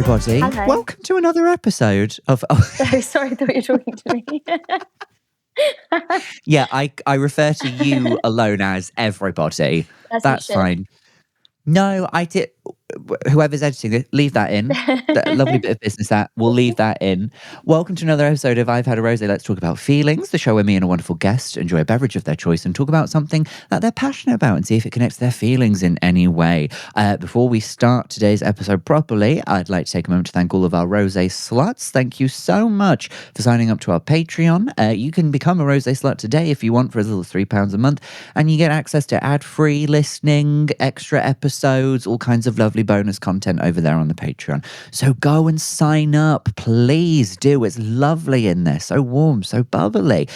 everybody. Hello. Welcome to another episode of... Oh, sorry, I thought you were talking to me. Yeah, I refer to you alone as everybody. That's fine. No, I did... Whoever's editing it, leave that in. That lovely bit of business that. We'll leave that in. Welcome to another episode of I've Had a Rosé. Let's talk about feelings, the show where me and a wonderful guest enjoy a beverage of their choice and talk about something that they're passionate about and see if it connects their feelings in any way. Before we start today's episode properly, I'd like to take a moment to thank all of our Rosé sluts. Thank you so much for signing up to our Patreon. You can become a Rosé slut today if you want for as little as £3 a month, and you get access to ad-free listening, extra episodes, all kinds of lovely bonus content over there on the Patreon. So go and sign up, please do. It's lovely in there, so warm, so bubbly.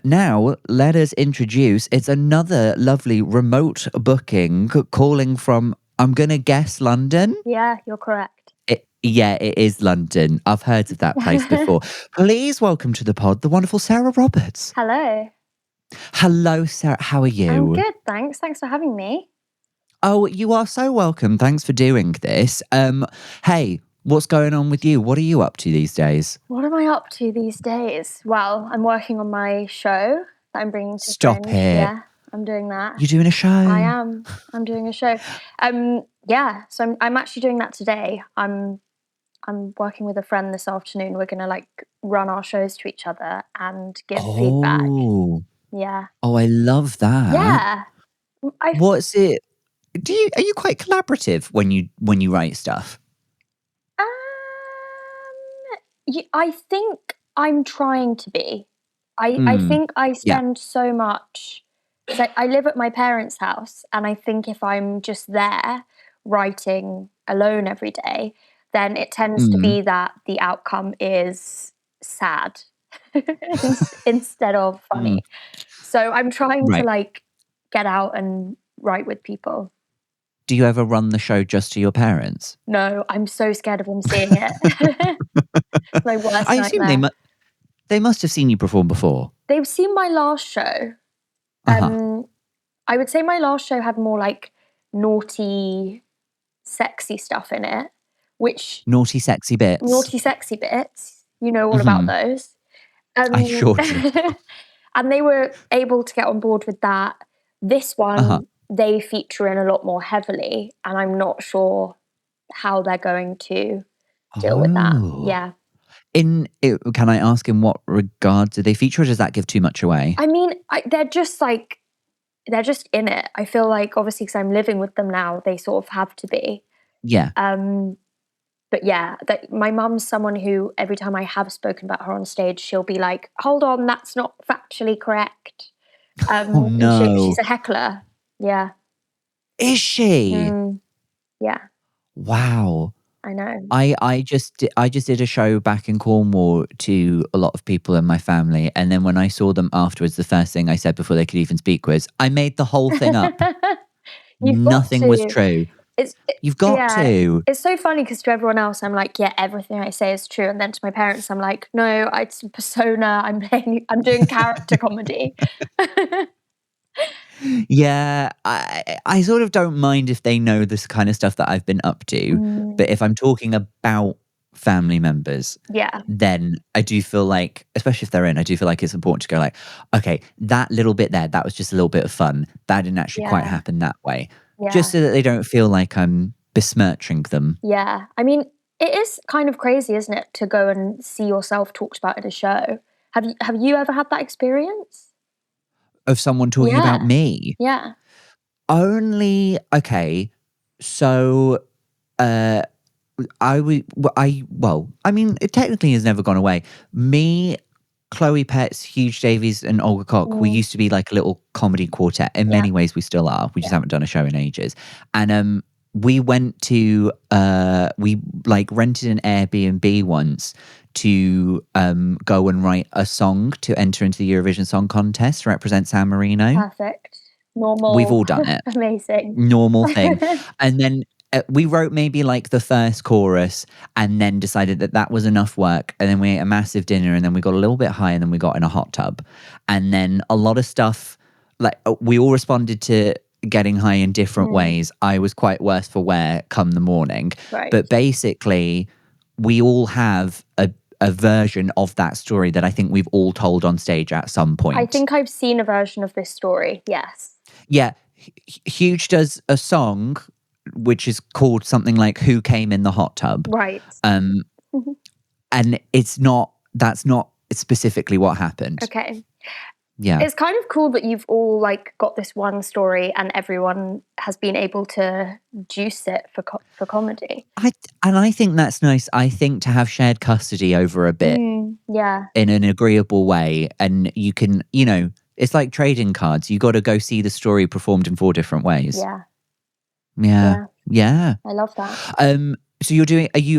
Now let us introduce, it's another lovely remote booking calling from, I'm gonna guess, London. Yeah, you're correct. It is London. I've heard of that place before. Please welcome to the pod the wonderful Sarah Roberts. Hello, Sarah, how are you? I'm good, thanks for having me. Oh, you are so welcome. Thanks for doing this. Hey, what's going on with you? What are you up to these days? What am I up to these days? Well, I'm working on my show that I'm bringing to Stop Fringe. it. Yeah, I'm doing that. You're doing a show? I am. I'm doing a show. Yeah, so I'm actually doing that today. I'm working with a friend this afternoon. We're gonna run our shows to each other and give feedback. Yeah. Oh, I love that. Yeah. What's it? Are you quite collaborative when you write stuff? I think I'm trying to be. I think I spend so much. I live at my parents' house, and I think if I'm just there writing alone every day, then it tends to be that the outcome is sad instead of funny. So I'm trying to get out and write with people. Do you ever run the show just to your parents? No, I'm so scared of them seeing it. My worst I assume nightmare. they must have seen you perform before. They've seen my last show. I would say my last show had more naughty, sexy stuff in it. Naughty, sexy bits. Naughty, sexy bits. You know all about those. I sure do. And they were able to get on board with that. This one, they feature in a lot more heavily, and I'm not sure how they're going to deal with that. Yeah. Can I ask in what regard do they feature, or does that give too much away? I mean, they're just in it. I feel like, obviously, because I'm living with them now, they sort of have to be. Yeah. But yeah, my mum's someone who, every time I have spoken about her on stage, she'll be like, hold on, that's not factually correct. Oh, no. She's a heckler. Yeah. Is she? Yeah. Wow. I know. I just did a show back in Cornwall to a lot of people in my family, and then when I saw them afterwards, the first thing I said before they could even speak was, I made the whole thing up. Nothing was true. You've got to. It's so funny because to everyone else, I'm like, yeah, everything I say is true. And then to my parents, I'm like, no, it's a persona. I'm doing character comedy. Yeah, I sort of don't mind if they know this kind of stuff that I've been up to. But if I'm talking about family members, then I do feel like, especially if they're in, I do feel like it's important to go okay, that little bit there, that was just a little bit of fun. That didn't actually quite happen that way. Yeah. Just so that they don't feel like I'm besmirching them. Yeah. I mean, it is kind of crazy, isn't it, to go and see yourself talked about in a show. Have you ever had that experience? Of someone talking about me? Yeah. Only, okay, so it technically has never gone away. Me, Chloe Petts, Huge Davies and Olga Koch, we used to be like a little comedy quartet. In many ways we still are. We just haven't done a show in ages. And we went to we rented an Airbnb once to go and write a song to enter into the Eurovision Song Contest to represent San Marino. Perfect. Normal. We've all done it. Amazing. Normal thing. And then we wrote maybe the first chorus and then decided that was enough work. And then we ate a massive dinner and then we got a little bit high and then we got in a hot tub. And then a lot of stuff, we all responded to getting high in different ways. I was quite worse for wear come the morning. Right. But basically, we all have a version of that story that I think we've all told on stage at some point. I think I've seen a version of this story, yes. Yeah. Huge does a song which is called something like Who Came in the Hot Tub. Right. And that's not specifically what happened. Okay. Yeah. It's kind of cool that you've all like got this one story and everyone has been able to juice it for comedy. I think that's nice. I think to have shared custody over a bit yeah. in an agreeable way, and you can, it's like trading cards. You got to go see the story performed in 4 different ways. Yeah. I love that. So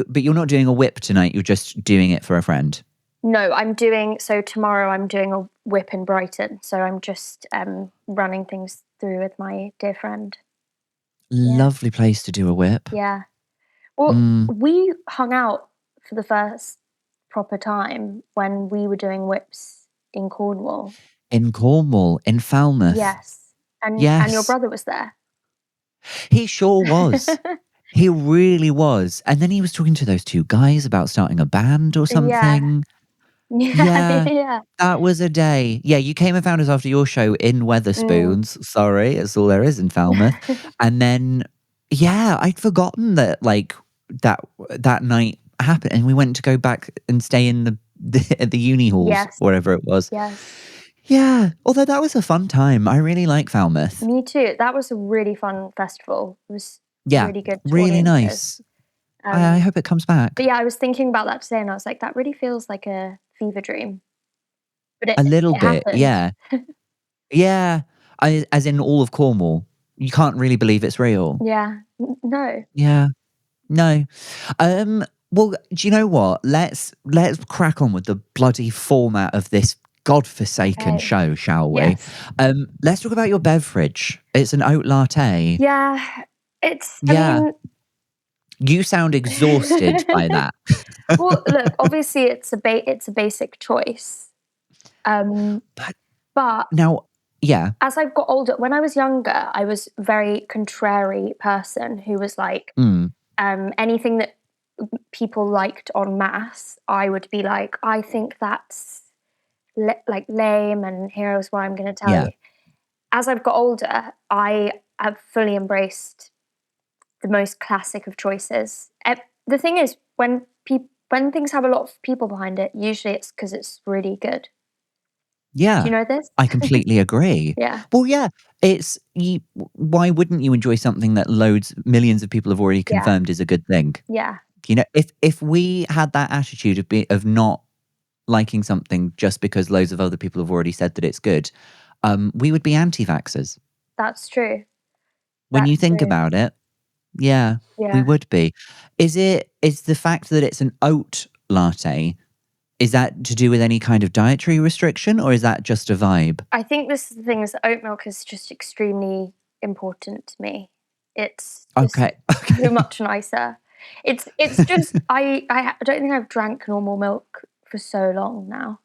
but you're not doing a whip tonight. You're just doing it for a friend. No, tomorrow I'm doing a whip in Brighton. So I'm just running things through with my dear friend. Lovely place to do a whip. Yeah. Well, we hung out for the first proper time when we were doing whips in Cornwall. In Cornwall, in Falmouth. Yes. And your brother was there. He sure was. He really was. And then he was talking to those 2 guys about starting a band or something. Yeah. That was a day. Yeah, you came and found us after your show in Wetherspoons. Sorry, it's all there is in Falmouth. And then, I'd forgotten that that night happened, and we went to go back and stay in the uni halls, whatever it was. Yes. Yeah, although that was a fun time. I really like Falmouth. Me too. That was a really fun festival. It was really good. Really nice. I hope it comes back. But I was thinking about that today, and I was like, that really feels like a fever dream. But a little bit, happened. yeah. Yeah, as in all of Cornwall. You can't really believe it's real. Yeah, no. Yeah, no. Well, do you know what? Let's crack on with the bloody format of this godforsaken show, shall we? Yes. Let's talk about your beverage. It's an oat latte. Yeah, I mean, you sound exhausted by that. Well, look, obviously it's a basic choice. But now, as I've got older, when I was younger, I was a very contrary person who was like, anything that people liked en masse, I would be like, I think that's like lame, and here's what I'm going to tell you. As I've got older, I have fully embraced the most classic of choices. The thing is, when things have a lot of people behind it, usually it's because it's really good. Yeah. Do you know this? I completely agree. Yeah. Well, yeah. Why wouldn't you enjoy something that millions of people have already confirmed is a good thing? Yeah. If we had that attitude of not liking something just because loads of other people have already said that it's good, we would be anti-vaxxers. That's true. When you think about it, we would be. Is the fact that it's an oat latte, is that to do with any kind of dietary restriction, or is that just a vibe? I think this is the thing, is that oat milk is just extremely important to me. It's okay. So much nicer. It's just I don't think I've drank normal milk for so long now.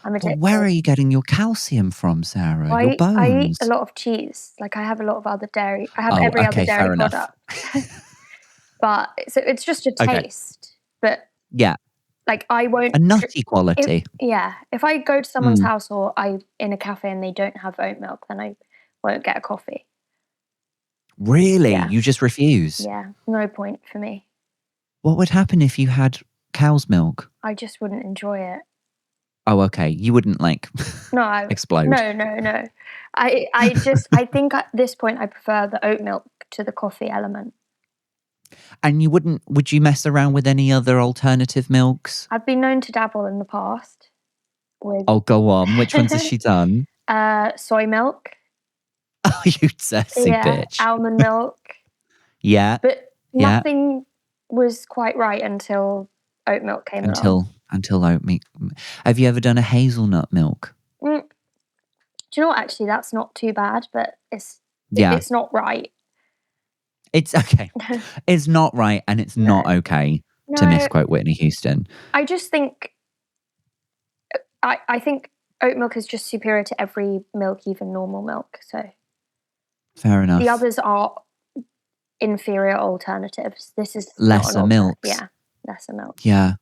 I'm addicted. Where are you getting your calcium from, Sarah? Your bones? I eat a lot of cheese. Like, I have a lot of other dairy. I have every other dairy product. But so it's just a taste. But like, I won't. A nutty quality. If I go to someone's house or I'm in a cafe and they don't have oat milk, then I won't get a coffee. Really? Yeah. You just refuse? Yeah, no point for me. What would happen if you had cow's milk? I just wouldn't enjoy it. Oh, okay. You wouldn't explode. No. I think at this point I prefer the oat milk to the coffee element. And would you mess around with any other alternative milks? I've been known to dabble in the past. Oh, go on. Which ones has she done? Soy milk. Oh, you dirty bitch. Almond milk. Yeah. But nothing was quite right until oat milk came along. Until oat milk. Have you ever done a hazelnut milk? Do you know what? Actually, that's not too bad, but it's not right. It's okay. It's not right, and it's not okay to misquote Whitney Houston. I just think I think oat milk is just superior to every milk, even normal milk. So Fair enough. The others are inferior alternatives. This is lesser not an milks. Yeah, lesser milk. Yeah.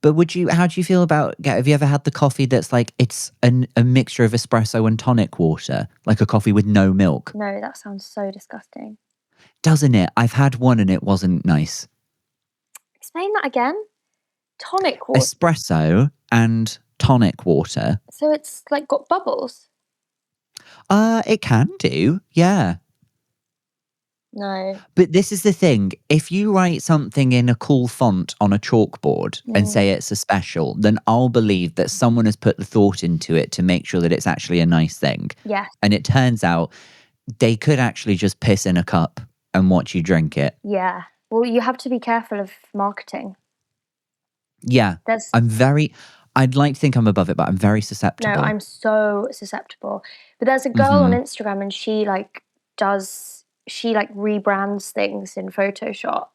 But how do you feel about, have you ever had the coffee that's like, it's a mixture of espresso and tonic water, like a coffee with no milk? No, that sounds so disgusting. Doesn't it? I've had one and it wasn't nice. Explain that again. Tonic water. Espresso and tonic water. So it's like got bubbles? It can do, yeah. No. But this is the thing. If you write something in a cool font on a chalkboard and say it's a special, then I'll believe that someone has put the thought into it to make sure that it's actually a nice thing. Yeah. And it turns out they could actually just piss in a cup and watch you drink it. Yeah. Well, you have to be careful of marketing. Yeah. I'd like to think I'm above it, but I'm very susceptible. No, I'm so susceptible. But there's a girl on Instagram and she rebrands things in Photoshop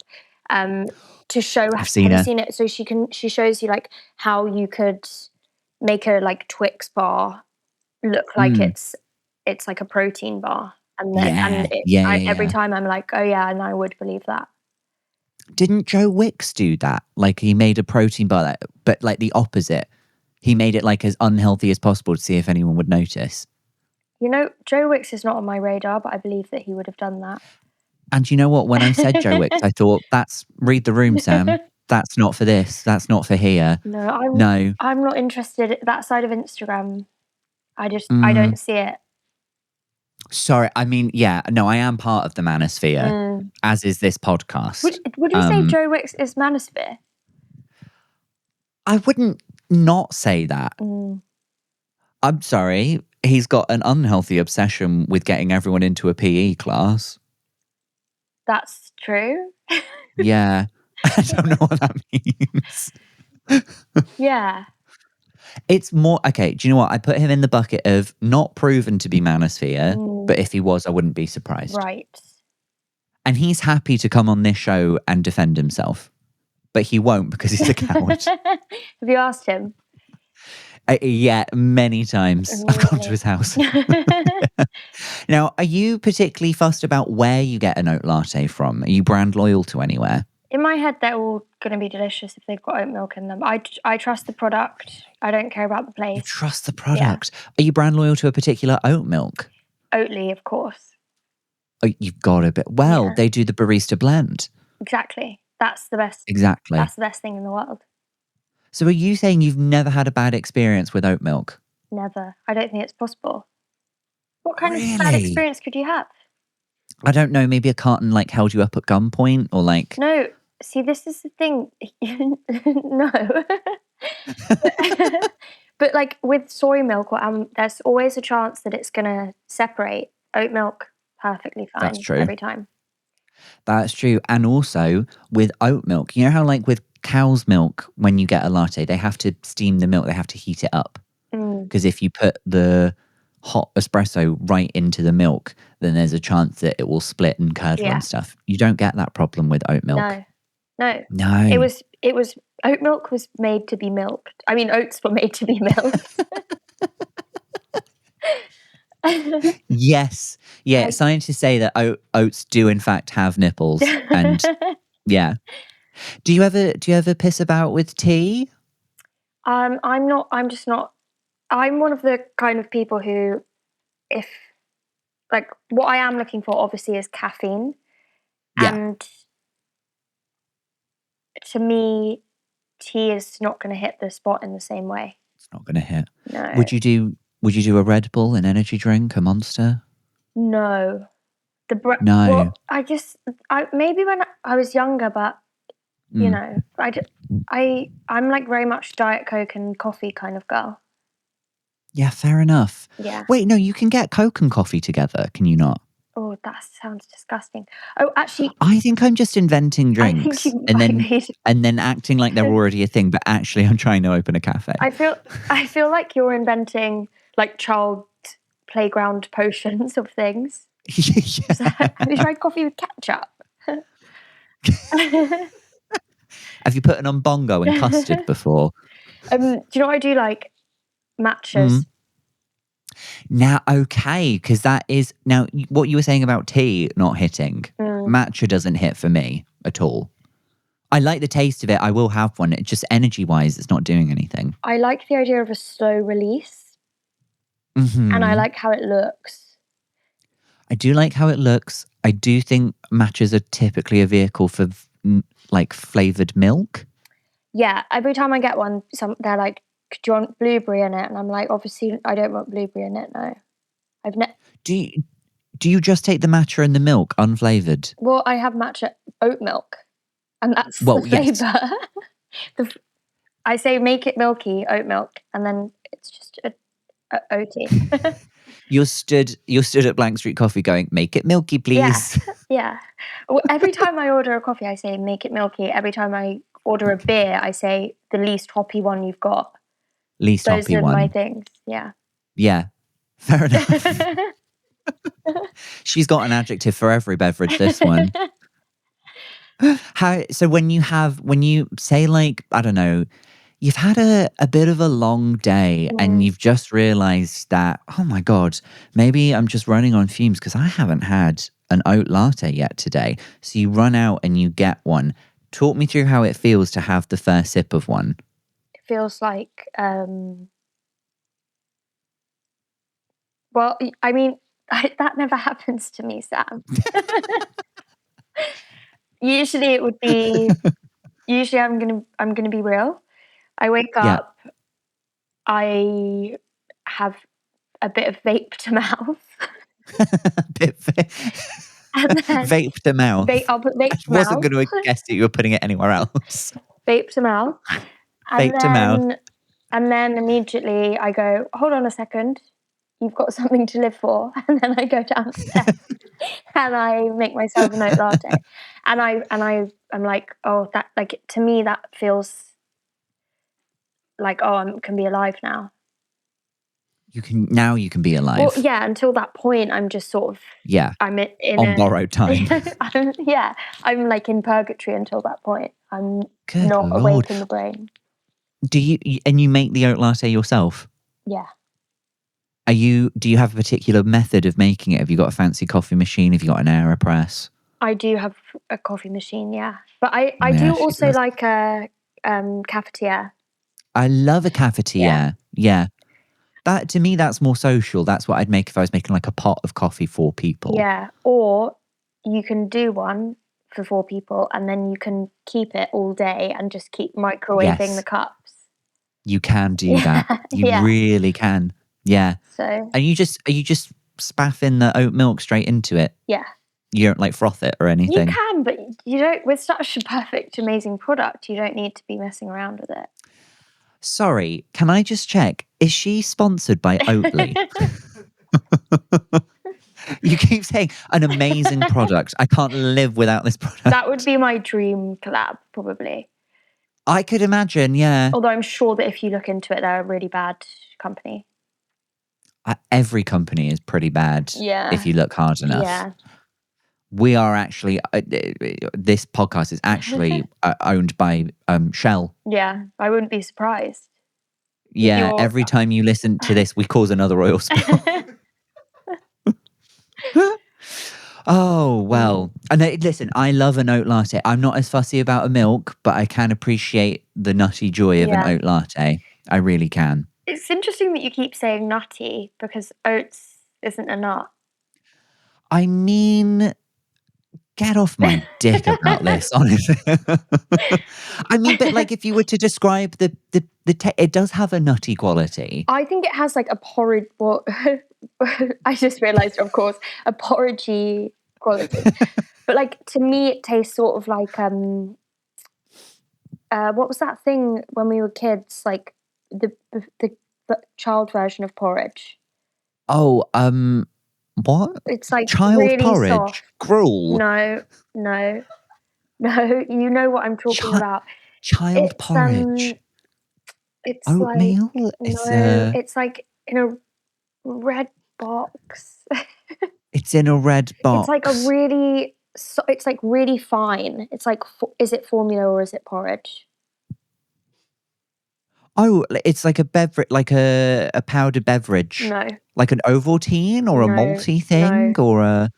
to show. I've seen her. Have you seen it? So she shows you like how you could make a like Twix bar look like it's like a protein bar. And every time I'm like, oh yeah, and I would believe that. Didn't Joe Wicks do that? Like he made a protein bar, but like the opposite. He made it like as unhealthy as possible to see if anyone would notice. You know, Joe Wicks is not on my radar, but I believe that he would have done that. And you know what? When I said Joe Wicks, I thought, read the room, Sam. That's not for this. That's not for here. No, I'm not interested. That side of Instagram, I don't see it. Sorry, I mean, yeah, no, I am part of the manosphere, as is this podcast. Would you say Joe Wicks is manosphere? I wouldn't not say that. I'm sorry. He's got an unhealthy obsession with getting everyone into a PE class. That's true. Yeah. I don't know what that means. Yeah. It's more, okay, do you know what? I put him in the bucket of not proven to be manosphere, but if he was, I wouldn't be surprised. Right. And he's happy to come on this show and defend himself, but he won't because he's a coward. Have you asked him? Yeah, many times. I've gone to his house. Now, are you particularly fussed about where you get an oat latte from? Are you brand loyal to anywhere? In my head, they're all going to be delicious if they've got oat milk in them. I trust the product. I don't care about the place. You trust the product? Yeah. Are you brand loyal to a particular oat milk? Oatly, of course. Oh, you've got a bit. Well, they do the barista blend. Exactly. That's the best. Exactly. That's the best thing in the world. So are you saying you've never had a bad experience with oat milk? Never. I don't think it's possible. What kind of bad experience could you have? I don't know. Maybe a carton like held you up at gunpoint or like... No. See, this is the thing. No. But like with soy milk, there's always a chance that it's going to separate. Oat milk, perfectly fine. That's true. Every time. That's true. And also with oat milk, you know how like with cow's milk, when you get a latte, they have to steam the milk. They have to heat it up. Because if you put the hot espresso right into the milk, then there's a chance that it will split and curdle and stuff. You don't get that problem with oat milk. No. It was oat milk was made to be milked. I mean, oats were made to be milked. Yes. Yeah. Scientists say that oats do in fact have nipples. And yeah. Do you ever piss about with tea? I'm one of the kind of people who, if like what I am looking for obviously is caffeine. Yeah. And to me, tea is not going to hit the spot in the same way. It's not going to hit. No. Would you do a Red Bull, an energy drink, a Monster? No. No. Well, maybe when I was younger, but you know, I'm like very much Diet Coke and coffee kind of girl. Yeah, fair enough. Yeah. Wait, no, you can get Coke and coffee together, can you not? Oh, that sounds disgusting. Oh, actually, I think I'm just inventing drinks and then acting like they're already a thing, but actually I'm trying to open a cafe. I feel like you're inventing like child playground potions of things. Yeah. Have you tried coffee with ketchup? Have you put it on bongo and custard before? Do you know what I do like? Matchas. Now, okay, because that is now what you were saying about tea not hitting. Matcha doesn't hit for me at all. I like the taste of it. I will have one. It just energy-wise, it's not doing anything. I like the idea of a slow release, and I like how it looks. I do like how it looks. I do think matchas are typically a vehicle for like flavored milk. Yeah, every time I get one, they're like, "Do you want blueberry in it?" And I'm like, "Obviously, I don't want blueberry in it. No, Do you just take the matcha and the milk unflavored? Well, I have matcha oat milk, and that's the Yes. flavour. I say make it milky, oat milk, and then it's just a oaty. You're stood at Blank Street Coffee going, make it milky, please. Yeah. Well, every time I order a coffee, I say make it milky. Every time I order a beer, I say the least hoppy one you've got. Least hoppy one. Those are my things. Yeah. Yeah. Fair enough. She's got an adjective for every beverage, this one. So when you say, like, I don't know, you've had a bit of a long day and you've just realised that, oh my God, maybe I'm just running on fumes because I haven't had an oat latte yet today. So you run out and you get one. Talk me through how it feels to have the first sip of one. It feels like, well, I mean, that never happens to me, Sam. Usually it would be, I'm gonna be real. I wake up, I have a bit of vape to mouth. Vape to mouth. I'll put vape to mouth. I wasn't going to guess that you were putting it anywhere else. Vape to mouth. Vape to mouth. And then immediately I go, hold on a second, you've got something to live for. And then I go downstairs and I make myself an oat latte. And I'm like, oh, that, like, to me that feels like, oh, I can be alive now. You can be alive. Well, yeah, until that point I'm just sort of, I'm in borrowed time. I'm like in purgatory until that point. I'm not awake in the brain. Do you make the oat latte yourself? Yeah. Do you have a particular method of making it? Have you got a fancy coffee machine? Have you got an AeroPress? I do have a coffee machine, yeah. But I do also like a cafetiere. I love a cafetiere. Yeah. That, to me, that's more social. That's what I'd make if I was making like a pot of coffee for people. Yeah. Or you can do one for 4 people and then you can keep it all day and just keep microwaving the cups. You can do that. You really can. Yeah. So are you just spaffing the oat milk straight into it? Yeah. You don't like froth it or anything? You can, but you don't. With such a perfect, amazing product, you don't need to be messing around with it. Sorry, can I just check? Is she sponsored by Oatly? You keep saying an amazing product. I can't live without this product. That would be my dream collab, probably. I could imagine, yeah. Although I'm sure that if you look into it, they're a really bad company. Every company is pretty bad if you look hard enough. Yeah. We are actually, this podcast is actually owned by Shell. Yeah, I wouldn't be surprised. Yeah, every time you listen to this, we cause another oil spill. Oh, well. And listen, I love an oat latte. I'm not as fussy about a milk, but I can appreciate the nutty joy of an oat latte. I really can. It's interesting that you keep saying nutty because oats isn't a nut. I mean, get off my dick about this, honestly. I mean, but like if you were to describe it does have a nutty quality. I think it has like a porridge, I just realised, of course, a porridgey quality. But like to me it tastes sort of like what was that thing when we were kids, like the child version of porridge? Oh, what? It's like child really porridge? Soft. Gruel? No. You know what I'm talking about. Child porridge. It's oatmeal. Like, it's like in a red box. It's in a red box. It's like a really. It's like really fine. It's like, is it formula or is it porridge? Oh, it's like a beverage, like a powdered beverage, No, like an Ovaltine or a no, malty thing, no, or a.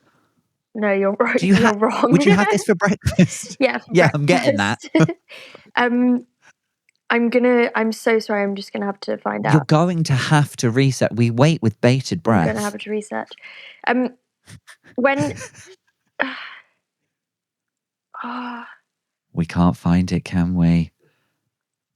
no. You're right. Do you You're have? wrong. Would you have this for breakfast? Yeah, for Yeah, I'm getting that. breakfast. um, I'm so sorry. I'm just gonna have to find You're out. going to have to reset. We wait with bated I'm gonna breath. have to research. When. We can't find it, can we?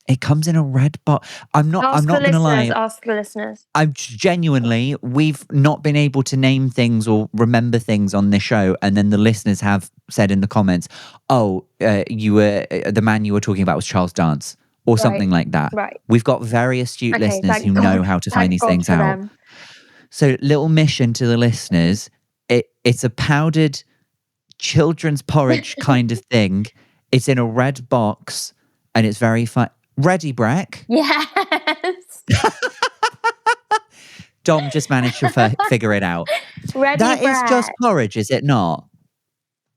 It comes in a red box. I'm not Ask the gonna listeners. lie. Ask the listeners. I'm genuinely, we've not been able to name things or remember things on this show, and then the listeners have said in the comments, "Oh, you were the man you were talking about was Charles Dance," or something like that. Right. We've got very astute Okay. listeners who Thank God. know how to find Thank these God things for out. them. So, little mission to the listeners: it's a powdered children's porridge kind of thing. It's in a red box, and it's very fun. Ready, Breck? Yes. Dom just managed to figure it out. Ready, That is just Brett. porridge, is it not?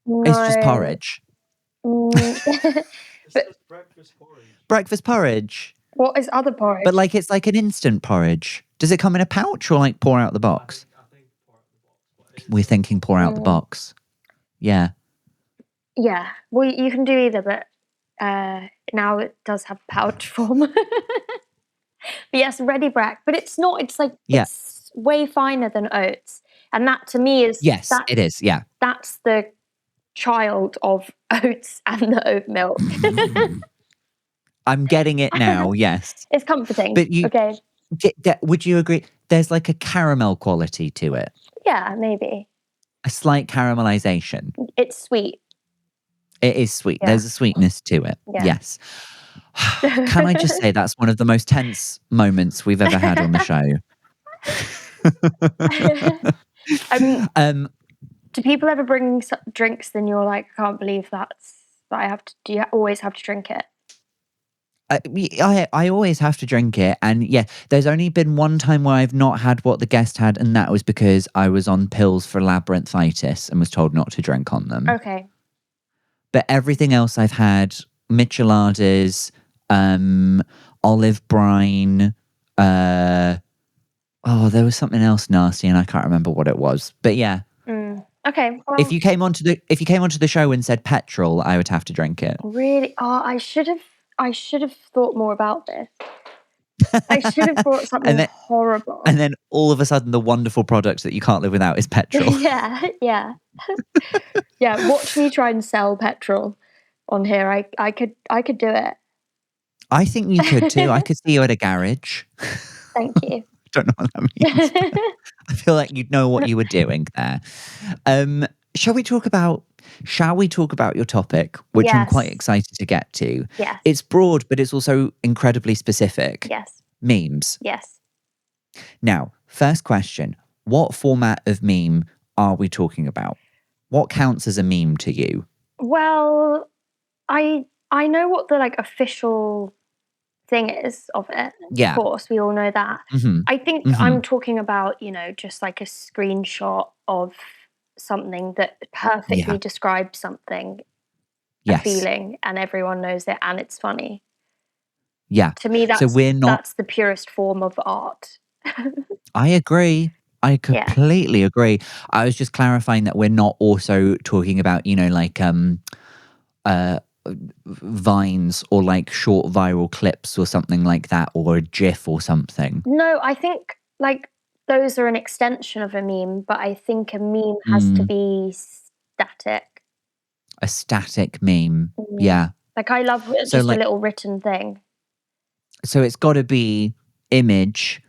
No. It's just porridge. But Breakfast porridge. what is other porridge? But like it's like an instant porridge. Does it come in a pouch or like pour out the box? We're thinking pour out the box. Yeah. Yeah. Well, you can do either, but now it does have pouch form. But yes, Ready Brack. But it's not. It's like it's way finer than oats, and that to me is it is. Yeah. That's the child of oats and the oat milk. I'm getting it now. Yes, it's comforting. But you, okay? Would you agree? There's like a caramel quality to it. Yeah, maybe a slight caramelization. It's sweet. It is sweet. Yeah. There's a sweetness to it. Yeah. Yes. Can I just say that's one of the most tense moments we've ever had on the show? Do people ever bring drinks and you're like, I can't believe that I have to, do you always have to drink it? I always have to drink it. And yeah, there's only been one time where I've not had what the guest had, and that was because I was on pills for labyrinthitis and was told not to drink on them. Okay. But everything else I've had, micheladas, olive brine, there was something else nasty and I can't remember what it was. But yeah. Okay. Well, if you came onto the show and said petrol, I would have to drink it. Really? Oh, I should have thought more about this. I should have brought something horrible. And then all of a sudden the wonderful product that you can't live without is petrol. Yeah. Yeah, watch me try and sell petrol on here. I could do it. I think you could too. I could see you at a garage. Thank you. Don't know what that means. I feel like you'd know what you were doing there. Shall we talk about your topic, which I'm quite excited to get to? Yes. It's broad, but it's also incredibly specific. Yes. Memes. Yes. Now, first question. What format of meme are we talking about? What counts as a meme to you? Well, I know what the official thing is of it. Yeah. Of course, we all know that. Mm-hmm. I think I'm talking about, just like a screenshot of something that perfectly describes something, a feeling, and everyone knows it and it's funny. Yeah. To me, that's the purest form of art. I agree. I completely agree. I was just clarifying that we're not also talking about, vines or like short viral clips or something like that, or a GIF or something. No, I think those are an extension of a meme, but I think a meme has to be static. A static meme. Yeah. I love just a little written thing. So it's got to be image,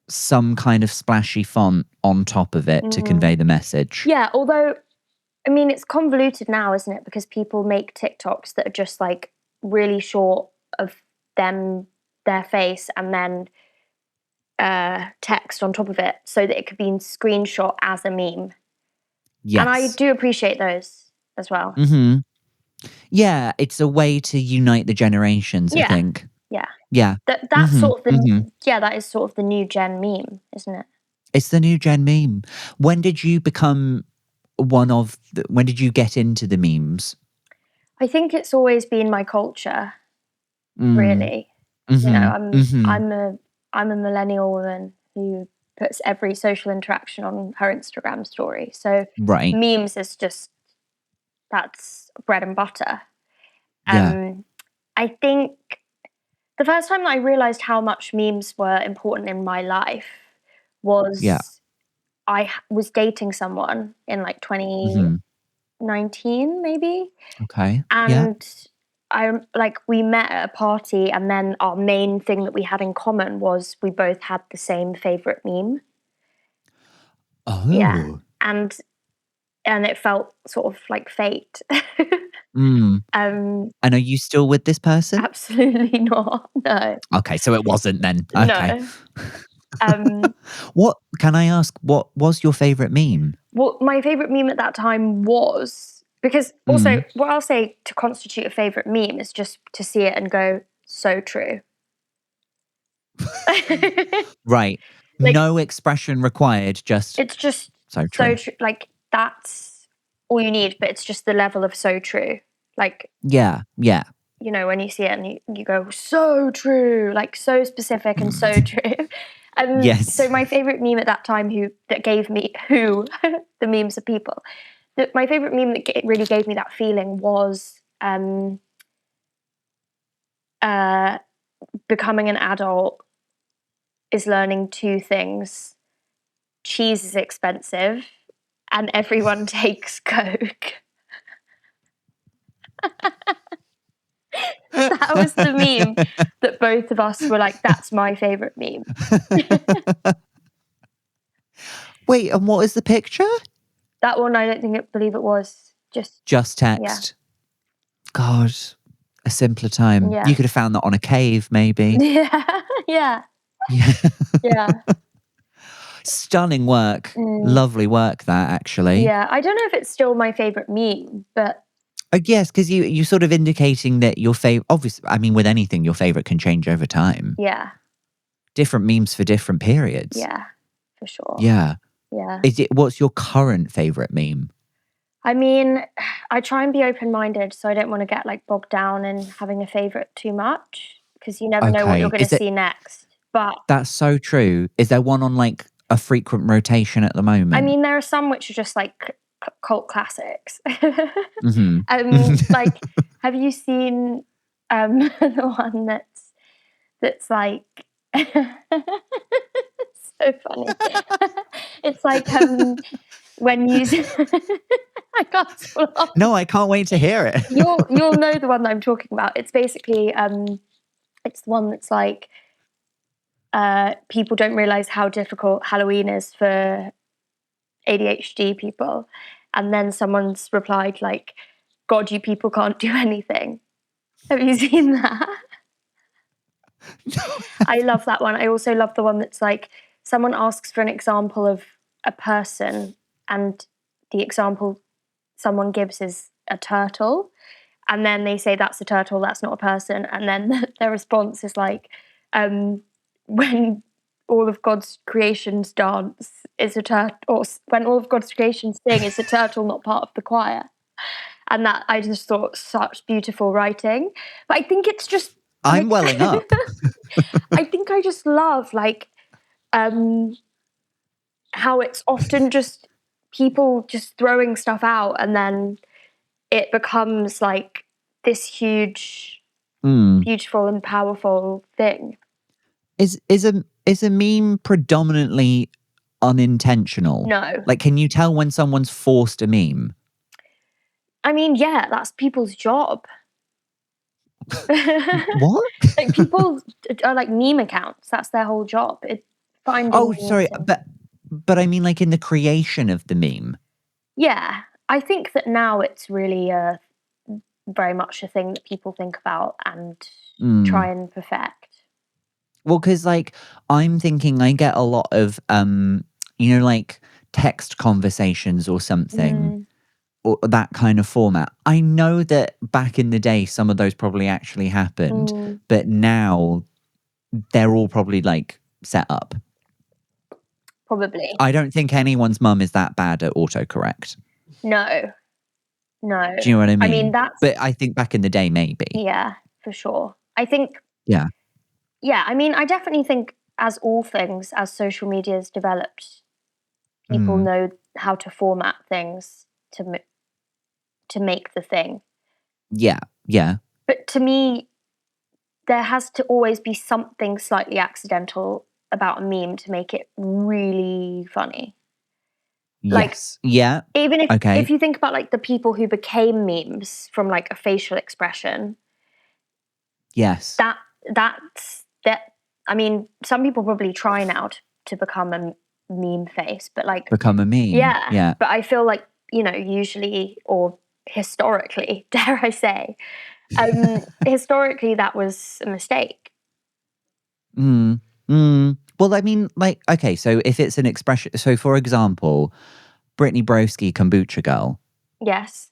some kind of splashy font on top of it to convey the message. Yeah, although, I mean, it's convoluted now, isn't it? Because people make TikToks that are just really short of their face, and then text on top of it so that it could be screenshot as a meme. Yes. And I do appreciate those as well. Mm-hmm. Yeah, it's a way to unite the generations, I think. Yeah. That's sort of that is sort of the new gen meme, isn't it? It's the new gen meme. When did you become when did you get into the memes? I think it's always been my culture, really. You know, Mm-hmm. I'm a millennial woman who puts every social interaction on her Instagram story. So Right. memes is just, that's bread and butter. Yeah. I think the first time that I realized how much memes were important in my life Yeah. was I was dating someone in like Mm-hmm. 2019 maybe, Okay. Yeah. and we met at a party, and then our main thing that we had in common was we both had the same favorite meme. Yeah. Oh. And it felt sort of like fate. Mm. Um, And are you still with this person? Absolutely not. No. Okay, so it wasn't then. Okay. No. Um, What can I ask? What was your favorite meme? what my favorite meme at that time was, because also Mm. what I'll say to constitute a favorite meme is just to see it and go, so true. Right. Like, No expression required, just it's just so so true. true. Like, that's all you need, but it's just the level of so true. Like, Yeah. Yeah. you know, when you see it and you go, so true, like so specific and so true. So Yes. my favorite meme at that time, that gave me the memes of people. My favorite meme that really gave me that feeling was becoming an adult is learning two things: cheese is expensive, and everyone takes Coke. That was the meme that both of us were like, that's my favorite meme. Wait, and what is the picture? That one, I don't believe it was. Just Yeah. text. God, a simpler time. Yeah. You could have found that on a cave, maybe. Yeah. Yeah. Yeah. Yeah. Stunning work. Lovely work, that, actually. Yeah. I don't know if it's still my favorite meme, but Yes, because you sort of indicating that your favorite, obviously, I mean, with anything, your favorite can change over time. yeah. Different memes for different periods. Yeah. For sure. Yeah. Yeah. What's your current favorite meme? I mean, I try and be open-minded, so I don't want to get like bogged down in having a favorite too much, because you never know what you're Okay. going to see next. But That's so true. Is there one on like a frequent rotation at the moment? I mean, there are some which are just like cult classics. Mm-hmm. Like, have you seen the one that's like it's so funny. It's like when you I can't stop. No, I can't wait to hear it. You'll know the one that I'm talking about. It's basically it's the one that's like people don't realize how difficult Halloween is for ADHD people, and then someone's replied like, God, you people can't do anything. Have you seen that? I love that one. I also love the one that's like, someone asks for an example of a person, and the example someone gives is a turtle, and then they say that's a turtle, that's not a person, and then their response is like, when all of God's creations dance, is a turtle, or when all of God's creations sing, is a turtle not part of the choir? And that, I just thought, such beautiful writing. But I think it's just I'm welling up. I think I just love like how it's often just people just throwing stuff out, and then it becomes like this huge, beautiful and powerful thing. Is a meme predominantly unintentional? No. Like, can you tell when someone's forced a meme? I mean, yeah, that's people's job. What? Like, people are like meme accounts. That's their whole job. Oh, sorry, but I mean, like, in the creation of the meme. Yeah, I think that now it's really very much a thing that people think about and try and perfect. Well, because like I'm thinking, I get a lot of like text conversations or something, or that kind of format. I know that back in the day, some of those probably actually happened, but now they're all probably like set up. Probably. I don't think anyone's mum is that bad at autocorrect. No. Do you know what I mean? I mean, that's... But I think back in the day, maybe. Yeah, for sure. I think... Yeah. Yeah, I mean, I definitely think, as all things, as social media has developed, people know how to format things to make the thing. Yeah, yeah. But to me, there has to always be something slightly accidental about a meme to make it really funny. Like, Yes. Yeah. even if Okay. you think about like the people who became memes from like a facial expression, Yes. that's that. I mean, some people probably try now to become a meme face, but like, Become a meme. yeah. Yeah. But I feel like, usually, or historically, dare I say, historically that was a mistake. Well, I mean, like, okay, so if it's an expression, so for example, Brittany Broski, Kombucha Girl, Yes.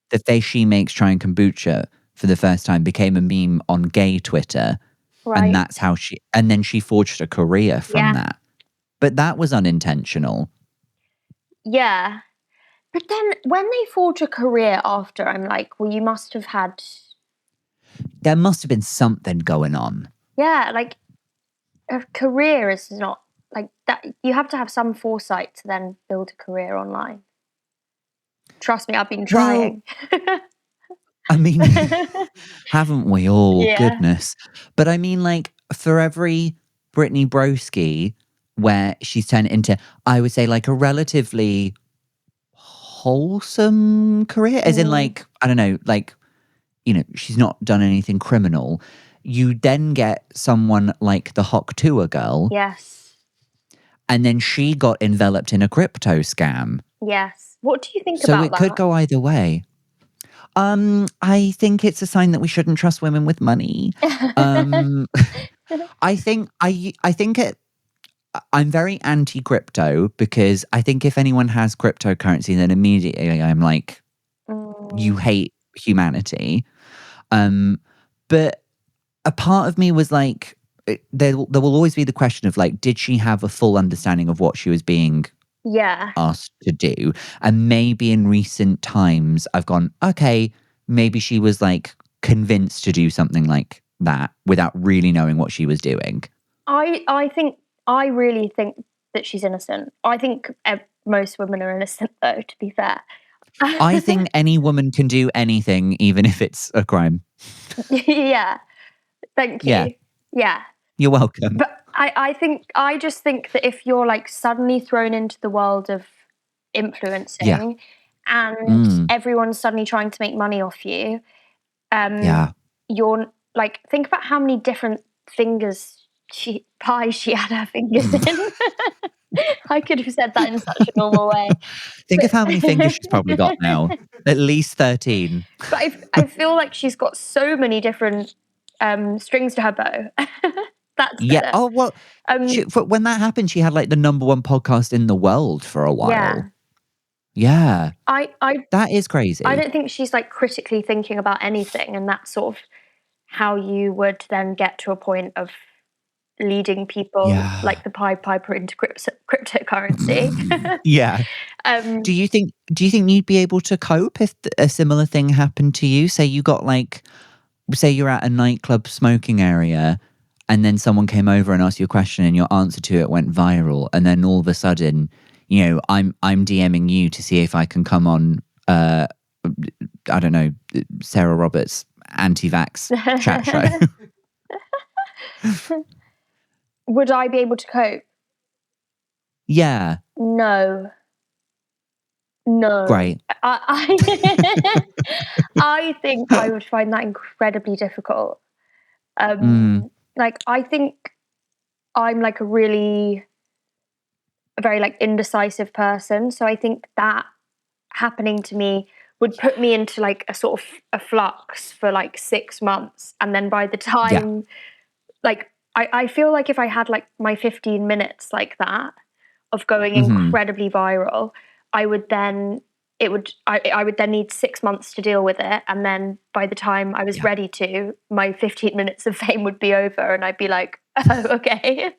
the face she makes trying kombucha for the first time became a meme on gay Twitter. And Right. that's how and then she forged a career from that. But that was unintentional. Yeah. But then when they forge a career after, I'm like, well, you must have had. There must have been something going on. Yeah, like a career is not like that. You have to have some foresight to then build a career online. Trust me, I've been Well, trying. I mean, haven't we all? Yeah. Goodness. But I mean, like, for every Brittany Broski where she's turned into, I would say, like, a relatively wholesome career, as in, like, I don't know, like, she's not done anything criminal. You then get someone like the Hawk Tour girl. Yes. And then she got enveloped in a crypto scam. Yes. What do you think So about it could that? go either way. I think it's a sign that we shouldn't trust women with money. I think I'm very anti-crypto because I think if anyone has cryptocurrency, then immediately I'm like, you hate humanity. But a part of me was like, there will always be the question of like, did she have a full understanding of what she was being asked to do? And maybe in recent times I've gone, okay, maybe she was like convinced to do something like that without really knowing what she was doing. I really think that she's innocent. I think most women are innocent, though, to be fair. I think any woman can do anything, even if it's a crime. Yeah. Thank Yeah. you. Yeah. You're welcome. But I just think that if you're like suddenly thrown into the world of influencing and everyone's suddenly trying to make money off you, you're like, think about how many different pies she had her fingers in. I could have said that in such a normal way. Think of how many fingers she's probably got now. At least 13. But I feel like she's got so many different strings to her bow. That's Yeah. better. Oh, well, when that happened, she had like the #1 podcast in the world for a while. Yeah. That is crazy. I don't think she's like critically thinking about anything, and that's sort of how you would then get to a point of leading people like the Pied Piper into cryptocurrency. Yeah. Do you think you'd be able to cope if a similar thing happened to you? Say you got like, say you're at a nightclub smoking area and then someone came over and asked you a question and your answer to it went viral, and then all of a sudden, I'm DMing you to see if I can come on I don't know, Sarah Roberts' anti-vax chat show. Would I be able to cope? Yeah. No. Great. I think I would find that incredibly difficult. Like, I think I'm like a very like indecisive person. So I think that happening to me would put me into like a sort of a flux for like 6 months. And then by the time, like, I feel like if I had like my 15 minutes like that of going incredibly viral, I would then need 6 months to deal with it, and then by the time I was ready to, my 15 minutes of fame would be over, and I'd be like, oh, okay.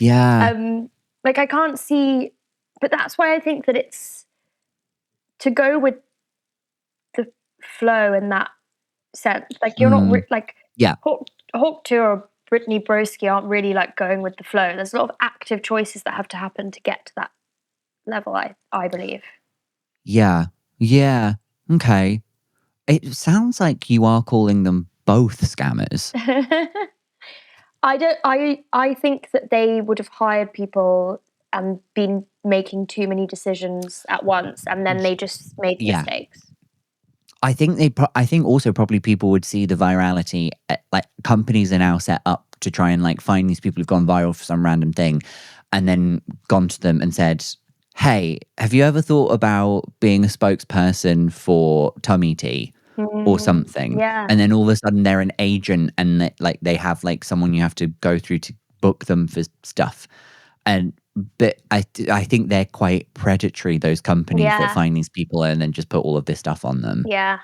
Like, I can't see, but that's why I think that it's to go with flow in that sense. Like, you're not like Hawk Tour Brittany Broski aren't really like going with the flow. There's a lot of active choices that have to happen to get to that level, I believe. Yeah. Yeah. Okay. It sounds like you are calling them both scammers. I think that they would have hired people and been making too many decisions at once, and then they just made mistakes. I think I think also probably people would see the virality. Like companies are now set up to try and like find these people who've gone viral for some random thing, and then gone to them and said, "Hey, have you ever thought about being a spokesperson for tummy tea or something?" Yeah. And then all of a sudden they're an agent, and they have like someone you have to go through to book them for stuff. But I think they're quite predatory, those companies that find these people and then just put all of this stuff on them. Yeah,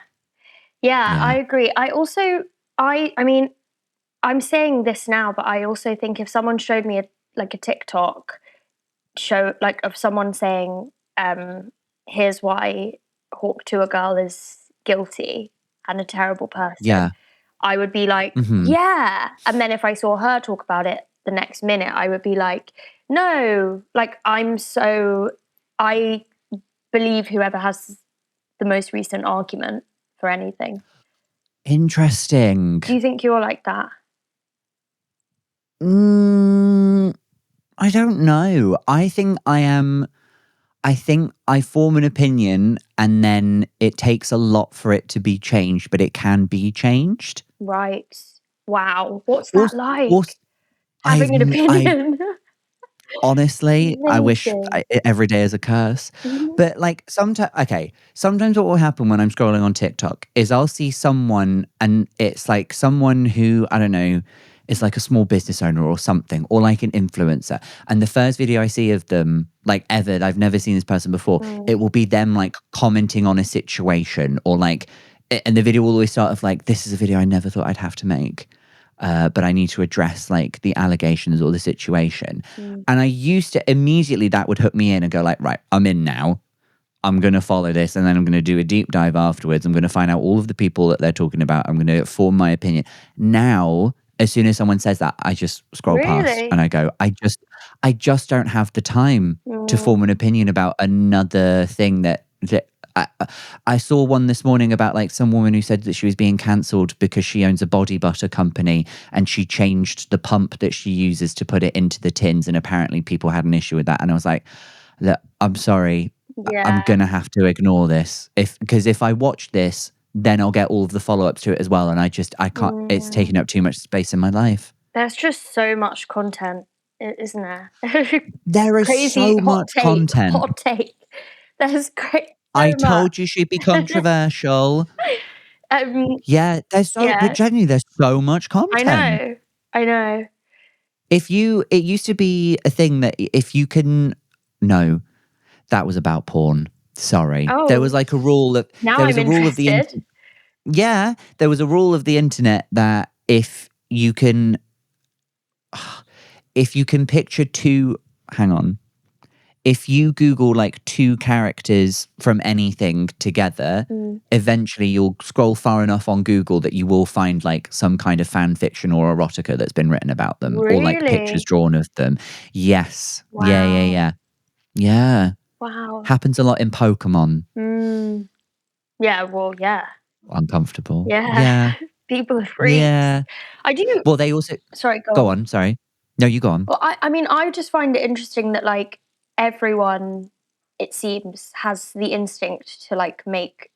I agree. I also, I mean, I'm saying this now, but I also think if someone showed me a TikTok show, like of someone saying, here's why Hawk to a girl is guilty and a terrible person, I would be like, yeah. And then if I saw her talk about it the next minute, I would be like, no, like I believe whoever has the most recent argument for anything. Interesting. Do you think you're like that? I don't know. I think I am. I think I form an opinion and then it takes a lot for it to be changed, but it can be changed. Right. Wow. What's that like? Having an opinion. Honestly, I wish every day is a curse. But like sometimes what will happen when I'm scrolling on TikTok is I'll see someone and it's like someone who, I don't know, is like a small business owner or something, or like an influencer. And the first video I see of them, like ever, I've never seen this person before, it will be them like commenting on a situation or like, and the video will always start of like, this is a video I never thought I'd have to make. But I need to address like the allegations or the situation. And I used to immediately, that would hook me in and go like, right, I'm in now. I'm going to follow this and then I'm going to do a deep dive afterwards. I'm going to find out all of the people that they're talking about. I'm going to form my opinion. Now, as soon as someone says that, I just scroll past and I go, I just don't have the time to form an opinion about another thing that I saw one this morning about like some woman who said that she was being cancelled because she owns a body butter company and she changed the pump that she uses to put it into the tins, and apparently people had an issue with that. And I was like, look, I'm sorry, I'm gonna have to ignore this because if I watch this, then I'll get all of the follow-ups to it as well, and I can't. It's taking up too much space in my life. There's just so much content, isn't there? There is crazy so much content. Hot take. There's great. I told you she'd be controversial. Yeah, but genuinely, there's so much content. I know. It used to be a thing that if you can, no, that was about porn. Sorry, there was like a rule of now there was I'm a rule of the interested. there was a rule of the internet that if you can picture two, hang on. If you Google like two characters from anything together, eventually you'll scroll far enough on Google that you will find like some kind of fan fiction or erotica that's been written about them, or like pictures drawn of them. Yes. Wow. Yeah. Wow. Happens a lot in Pokemon. Yeah, well, yeah. Uncomfortable. Yeah. Yeah. People are freaks. Yeah. I do. Well, they also... Sorry, go on. Sorry. No, you go on. Well, I mean, I just find it interesting that like everyone, it seems, has the instinct to like make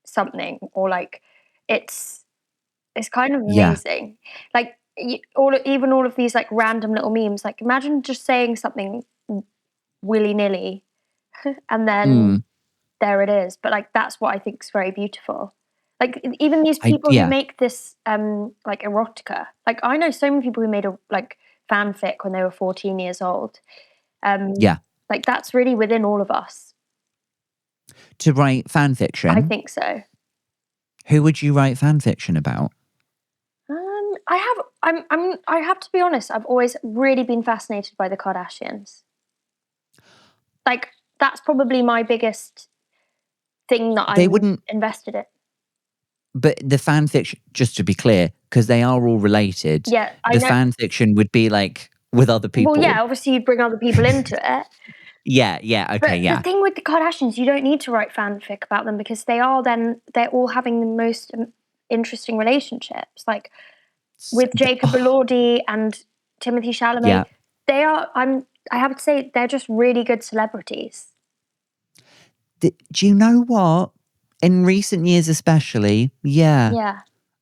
something, or like it's kind of amazing. Like even all of these like random little memes. Like imagine just saying something willy-nilly and then there it is. But like that's what I think is very beautiful. Like even these people who make this like erotica. Like I know so many people who made a like fanfic when they were 14 years old. Like that's really within all of us. To write fan fiction? I think so. Who would you write fan fiction about? I have to be honest, I've always really been fascinated by the Kardashians. Like that's probably my biggest thing that I'm invested in. But the fan fiction, just to be clear, because they are all related. Yeah, I the know. fan fiction would be like with other people. Well, yeah, obviously you'd bring other people into it. Yeah, okay, but the thing with the Kardashians, you don't need to write fanfic about them because they're all having the most interesting relationships. Like with Jacob Elordi and Timothy Chalamet, they are. I have to say, they're just really good celebrities. Do you know what? In recent years, especially, yeah,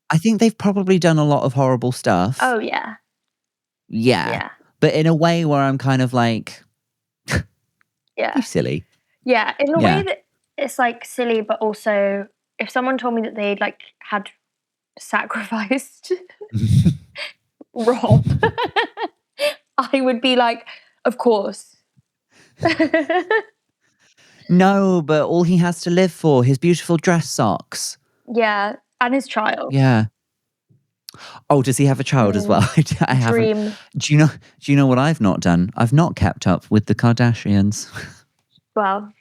I think they've probably done a lot of horrible stuff. Oh yeah, but in a way where I'm kind of like. You silly. Yeah, in a way that it's like silly, but also if someone told me that they'd like had sacrificed Rob, I would be like, of course. No, but all he has to live for, his beautiful dress socks. Yeah, and his child. Yeah. Oh, does he have a child as well? I haven't. Dream. Do you know what I've not done? I've not kept up with the Kardashians. Well,